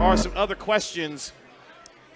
are some other questions,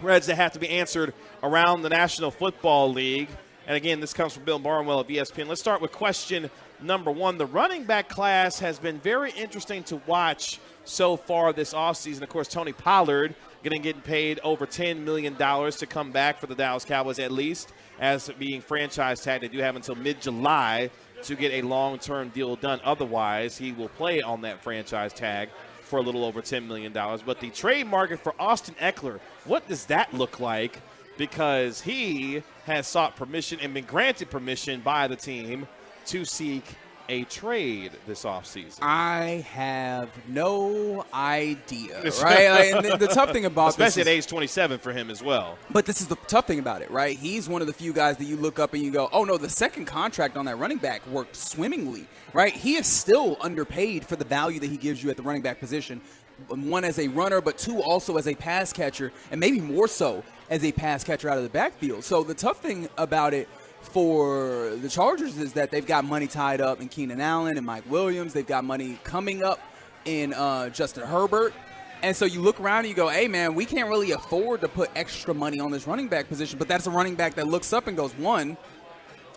Reds, that have to be answered around the National Football League. And, again, this comes from Bill Barnwell of ESPN. Let's start with question number one. The running back class has been very interesting to watch so far this offseason. Of course, Tony Pollard getting paid over $10 million to come back for the Dallas Cowboys, at least, as being franchise tag. They do have until mid-July to get a long-term deal done. Otherwise, he will play on that franchise tag for a little over $10 million. But the trade market for Austin Ekeler, what does that look like? Because he has sought permission and been granted permission by the team to seek a trade this offseason. I have no idea, right? And the tough thing about especially this at age 27 for him as well. But this is the tough thing about it, right? He's one of the few guys that you look up and you go, oh, no, the second contract on that running back worked swimmingly, right? He is still underpaid for the value that he gives you at the running back position. One, as a runner, but two, also as a pass catcher, and maybe more so as a pass catcher out of the backfield. So the tough thing about it for the Chargers is that they've got money tied up in Keenan Allen and Mike Williams. They've got money coming up in Justin Herbert. And so you look around and you go, hey, man, we can't really afford to put extra money on this running back position. But that's a running back that looks up and goes, one,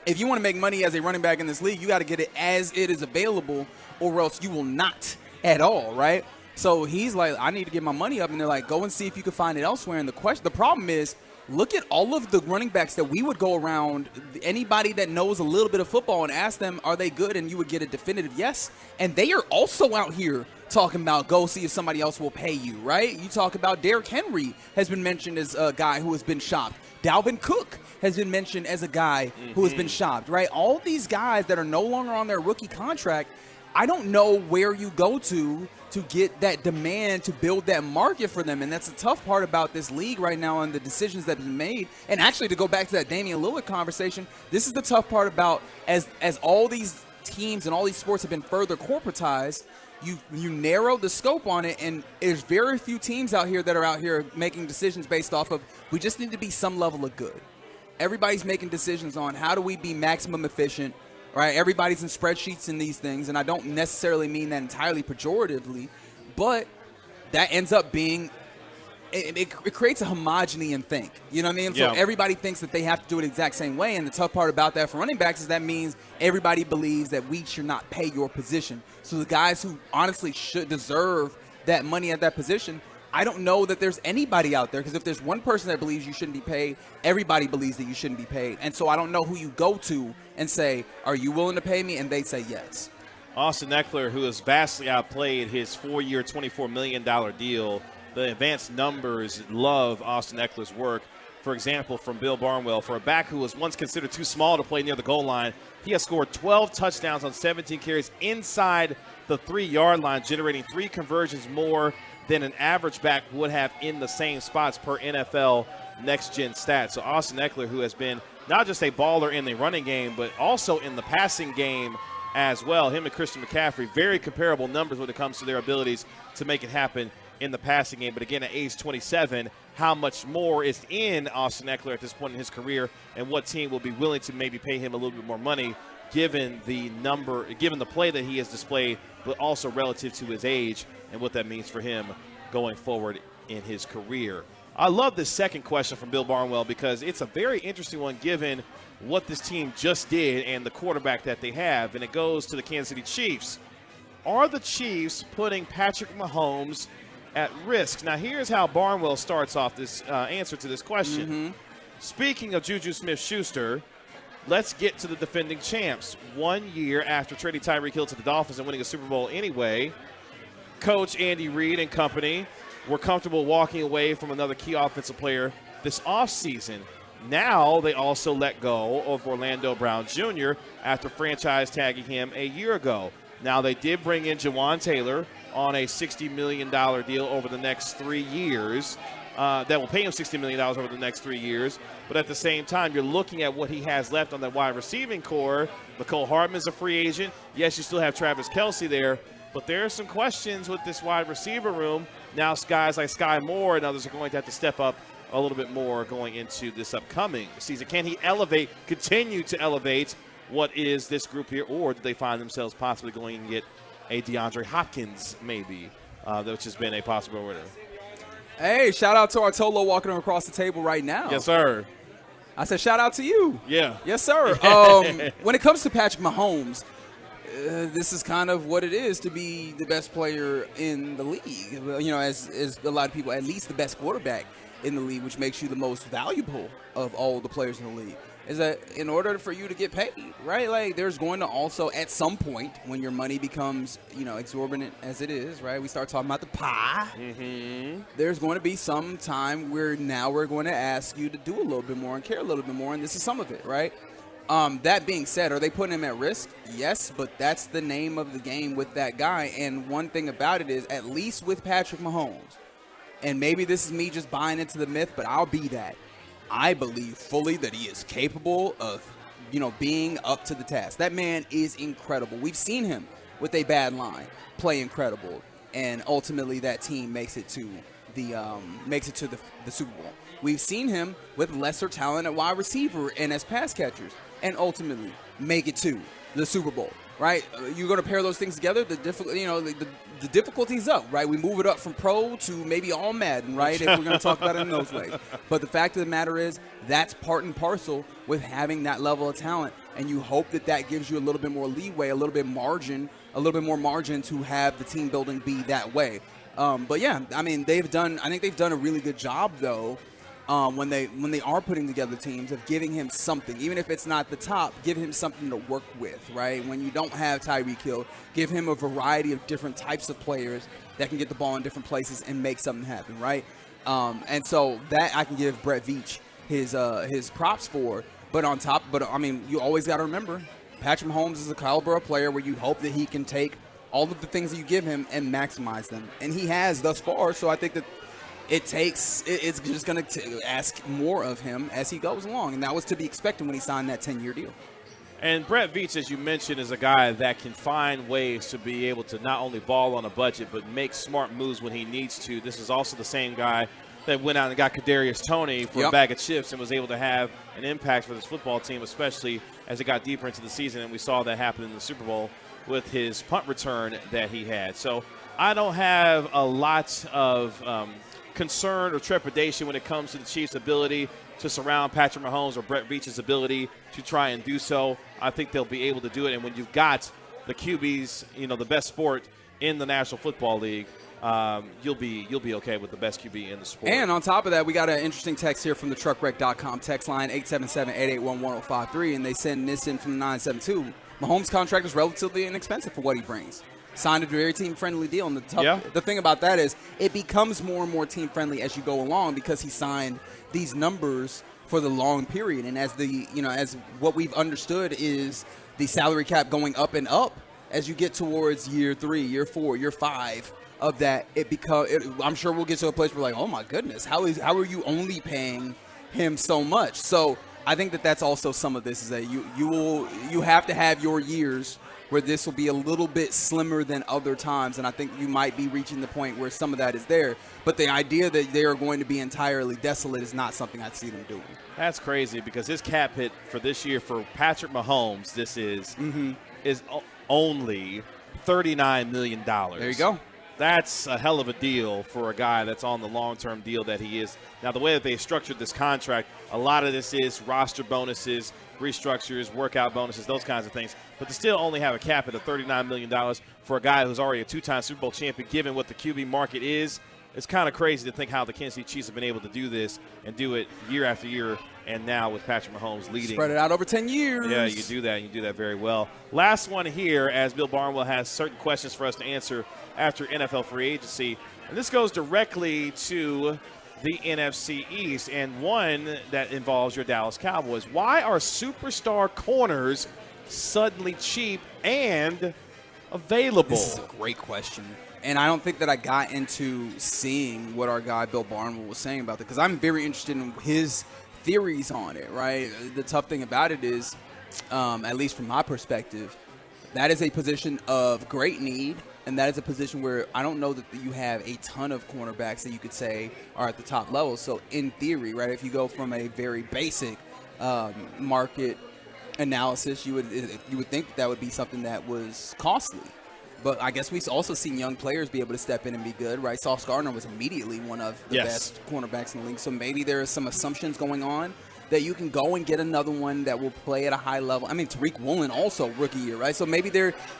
if you want to make money as a running back in this league, you got to get it as it is available, or else you will not at all, right? So he's like, I need to get my money up. And they're like, go and see if you can find it elsewhere. And the problem is, look at all of the running backs that we would go around, anybody that knows a little bit of football, and ask them, are they good? And you would get a definitive yes. And they are also out here talking about go see if somebody else will pay you, right? You talk about Derrick Henry has been mentioned as a guy who has been shopped. Dalvin Cook has been mentioned as a guy who has been shopped, right? All these guys that are no longer on their rookie contract, I don't know where you go to get that demand to build that market for them. And that's the tough part about this league right now and the decisions that have been made. And actually, to go back to that Damian Lillard conversation, this is the tough part about as all these teams and all these sports have been further corporatized, you narrow the scope on it, and there's very few teams out here that are out here making decisions based off of, we just need to be some level of good. Everybody's making decisions on how do we be maximum efficient, right? Everybody's in spreadsheets and these things, and I don't necessarily mean that entirely pejoratively, but that ends up being it creates a homogeneity in think. You know what I mean? Yeah. So everybody thinks that they have to do it the exact same way, and the tough part about that for running backs is that means everybody believes that we should not pay your position. So the guys who honestly should deserve that money at that position, I don't know that there's anybody out there, because if there's one person that believes you shouldn't be paid, everybody believes that you shouldn't be paid. And so I don't know who you go to and say, are you willing to pay me? And they say yes. Austin Ekeler, who has vastly outplayed his 4-year, $24 million deal. The advanced numbers love Austin Ekeler's work. For example, from Bill Barnwell, for a back who was once considered too small to play near the goal line, he has scored 12 touchdowns on 17 carries inside the 3-yard line, generating 3 conversions more than an average back would have in the same spots per NFL next-gen stats. So Austin Ekeler, who has been not just a baller in the running game, but also in the passing game as well. Him and Christian McCaffrey, very comparable numbers when it comes to their abilities to make it happen in the passing game. But again, at age 27, how much more is in Austin Ekeler at this point in his career, and what team will be willing to maybe pay him a little bit more money given the play that he has displayed, but also relative to his age and what that means for him going forward in his career. I love this second question from Bill Barnwell because it's a very interesting one given what this team just did and the quarterback that they have, and it goes to the Kansas City Chiefs. Are the Chiefs putting Patrick Mahomes at risk? Now, here's how Barnwell starts off this answer to this question. Speaking of Juju Smith-Schuster, let's get to the defending champs. 1 year after trading Tyreek Hill to the Dolphins and winning a Super Bowl anyway, Coach Andy Reid and company were comfortable walking away from another key offensive player this offseason. Now they also let go of Orlando Brown Jr. after franchise tagging him a year ago. Now, they did bring in Jawan Taylor on a $60 million deal over the next 3 years. That will pay him $60 million over the next 3 years. But at the same time, you're looking at what he has left on that wide receiving core. Mecole Hardman's a free agent. Yes, you still have Travis Kelce there. But there are some questions with this wide receiver room. Now, guys like Sky Moore and others are going to have to step up a little bit more going into this upcoming season. Can he continue to elevate what is this group here, or do they find themselves possibly going and get a DeAndre Hopkins maybe, which has been a possible winner? Hey, shout out to Artolo walking across the table right now. Yes, sir. I said shout out to you. Yeah. Yes, sir. When it comes to Patrick Mahomes, this is kind of what it is to be the best player in the league. You know, as a lot of people, at least the best quarterback in the league, which makes you the most valuable of all the players in the league. Is that in order for you to get paid, right? Like, there's going to also, at some point, when your money becomes, you know, exorbitant as it is, right? We start talking about the pie. Mm-hmm. There's going to be some time where now we're going to ask you to do a little bit more and care a little bit more, and this is some of it, right? That being said, are they putting him at risk? Yes, but that's the name of the game with that guy. And one thing about it is, at least with Patrick Mahomes, and maybe this is me just buying into the myth, but I'll be that. I believe fully that he is capable of, you know, being up to the task. That man is incredible. We've seen him with a bad line play incredible, and ultimately that team makes it to the Super Bowl. We've seen him with lesser talent at wide receiver and as pass catchers, and ultimately make it to the Super Bowl. Right? You're going to pair those things together. The difficulty's up, right? We move it up from pro to maybe all Madden, right? If we're going to talk about it in those ways. But the fact of the matter is, that's part and parcel with having that level of talent. And you hope that that gives you a little bit more leeway, a little bit more margin to have the team building be that way. But yeah, I mean, I think they've done a really good job, though, when they are putting together teams, of giving him something, even if it's not the top, give him something to work with, right? When you don't have Tyreek Hill, give him a variety of different types of players that can get the ball in different places and make something happen, right? And so that I can give Brett Veach his props for. But I mean, you always got to remember, Patrick Mahomes is a caliber of player where you hope that he can take all of the things that you give him and maximize them, and he has thus far. So I think that it's just going to ask more of him as he goes along. And that was to be expected when he signed that 10-year deal. And Brett Veach, as you mentioned, is a guy that can find ways to be able to not only ball on a budget, but make smart moves when he needs to. This is also the same guy that went out and got Kadarius Toney for a bag of chips and was able to have an impact for this football team, especially as it got deeper into the season. And we saw that happen in the Super Bowl with his punt return that he had. So I don't have a lot of concern or trepidation when it comes to the Chiefs' ability to surround Patrick Mahomes or Brett Veach's ability to try and do so. I think they'll be able to do it. And when you've got the QBs, you know, the best sport in the National Football League, you'll be okay with the best QB in the sport. And on top of that, we got an interesting text here from the truckwreck.com text line, 877-881-1053, and they send this in from the 972. Mahomes' contract is relatively inexpensive for what he brings. Signed a very team-friendly deal, and the thing about that is it becomes more and more team-friendly as you go along because he signed these numbers for the long period. And as what we've understood is the salary cap going up and up as you get towards year 3, year 4, year 5 of that. I'm sure we'll get to a place where we're like, oh my goodness, how are you only paying him so much? So I think that's also some of this is that you have to have your years where this will be a little bit slimmer than other times, and I think you might be reaching the point where some of that is there. But the idea that they are going to be entirely desolate is not something I see them doing. That's crazy because his cap hit for this year for Patrick Mahomes, this is only $39 million. There you go. That's a hell of a deal for a guy that's on the long-term deal that he is. Now, the way that they structured this contract, a lot of this is roster bonuses, restructures, workout bonuses, those kinds of things. But to still only have a cap at $39 million for a guy who's already a 2-time Super Bowl champion, given what the QB market is, it's kind of crazy to think how the Kansas City Chiefs have been able to do this and do it year after year, and now with Patrick Mahomes leading. Spread it out over 10 years. Yeah, you do that. You do that very well. Last one here, as Bill Barnwell has certain questions for us to answer after NFL free agency. And this goes directly to the NFC East, and one that involves your Dallas Cowboys. Why are superstar corners suddenly cheap and available? This is a great question. And I don't think that I got into seeing what our guy Bill Barnwell was saying about it, because I'm very interested in his theories on it, right? The tough thing about it is, at least from my perspective, that is a position of great need, and that is a position where I don't know that you have a ton of cornerbacks that you could say are at the top level. So in theory, right, if you go from a very basic market analysis, you would think that would be something that was costly. But I guess we've also seen young players be able to step in and be good, right? Sauce Gardner was immediately one of the best cornerbacks in the league. So maybe there are some assumptions going on that you can go and get another one that will play at a high level. I mean, Tariq Woolen also rookie year, right? So maybe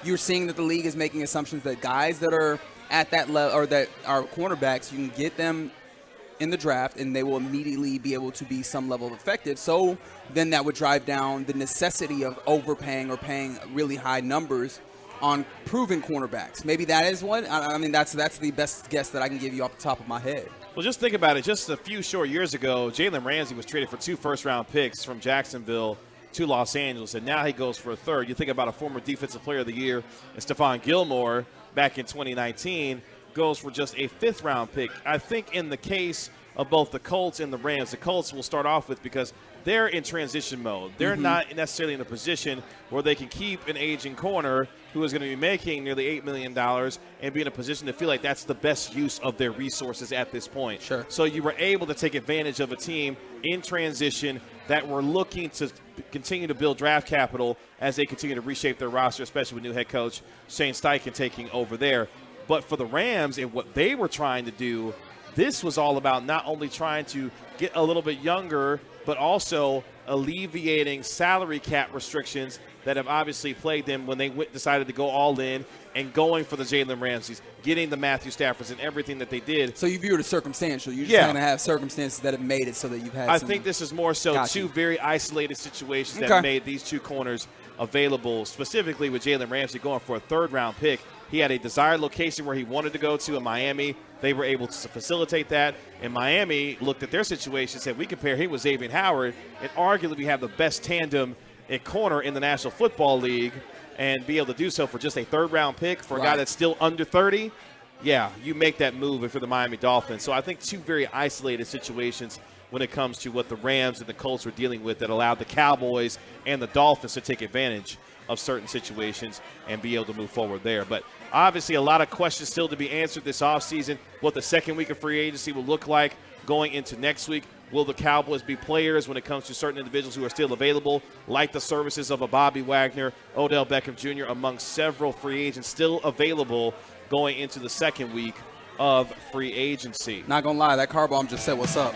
you're seeing that the league is making assumptions that guys that are at that level or that are cornerbacks, you can get them in the draft and they will immediately be able to be some level of effective. So then that would drive down the necessity of overpaying or paying really high numbers on proven cornerbacks. Maybe that is one. I mean, that's the best guess that I can give you off the top of my head. Well, just think about it. Just a few short years ago, Jalen Ramsey was traded for 2 first-round picks from Jacksonville to Los Angeles, and now he goes for a third. You think about a former Defensive Player of the Year, and Stephon Gilmore back in 2019 goes for just a 5th-round pick. I think in the case of both the Colts and the Rams, the Colts will start off with because they're in transition mode. They're not necessarily in a position where they can keep an aging corner who is going to be making nearly $8 million and be in a position to feel like that's the best use of their resources at this point. Sure. So you were able to take advantage of a team in transition that were looking to continue to build draft capital as they continue to reshape their roster, especially with new head coach Shane Steichen taking over there. But for the Rams and what they were trying to do, this was all about not only trying to get a little bit younger, but also alleviating salary cap restrictions that have obviously plagued them when they decided to go all in and going for the Jalen Ramseys, getting the Matthew Staffords and everything that they did. So you view it as circumstantial. You're just going to have circumstances that have made it so that you've had I think this is more so two very isolated situations that made these two corners available, specifically with Jalen Ramsey going for a 3rd-round pick. He had a desired location where he wanted to go to in Miami. They were able to facilitate that. And Miami looked at their situation and said, we compare him with Xavier Howard, and arguably we have the best tandem at corner in the National Football League, and be able to do so for just a 3rd-round pick for a guy that's still under 30. Yeah, you make that move for the Miami Dolphins. So I think two very isolated situations when it comes to what the Rams and the Colts were dealing with that allowed the Cowboys and the Dolphins to take advantage of certain situations and be able to move forward there. But obviously a lot of questions still to be answered this offseason, what the second week of free agency will look like going into next week. Will the Cowboys be players when it comes to certain individuals who are still available, like the services of a Bobby Wagner, Odell Beckham Jr., among several free agents still available going into the second week of free agency? Not going to lie, that car bomb just said what's up.